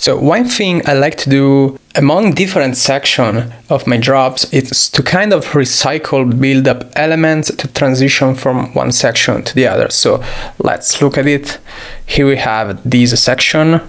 So one thing I like to do among different sections of my drops is to kind of recycle build-up elements to transition from one section to the other. So let's look at it. Here we have this section.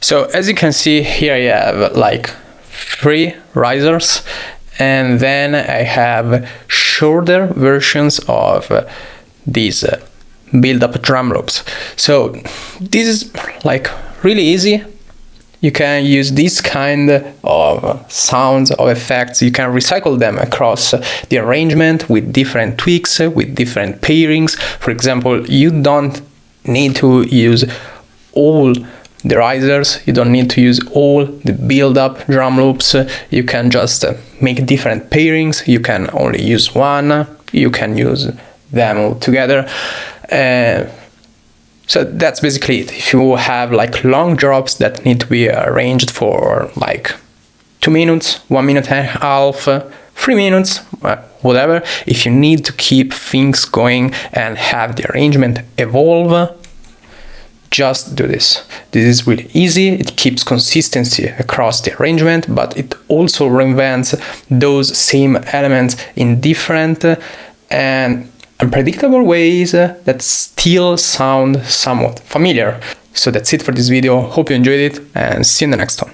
So as you can see here, I have like 3 risers, and then I have shorter versions of these build-up drum loops. So this is like really easy. You can use this kind of sounds or effects. You can recycle them across the arrangement with different tweaks, with different pairings. For example, you don't need to use all the risers, you don't need to use all the build-up drum loops. You can just make different pairings. You can only use one, you can use them all together. So that's basically it. If you have like long drops that need to be arranged for like 2 minutes, 1 minute and a half, 3 minutes, whatever, if you need to keep things going and have the arrangement evolve, just do this. This is really easy. It keeps consistency across the arrangement, but it also reinvents those same elements in different and unpredictable ways that still sound somewhat familiar. So that's it for this video. Hope you enjoyed it, and see you in the next one.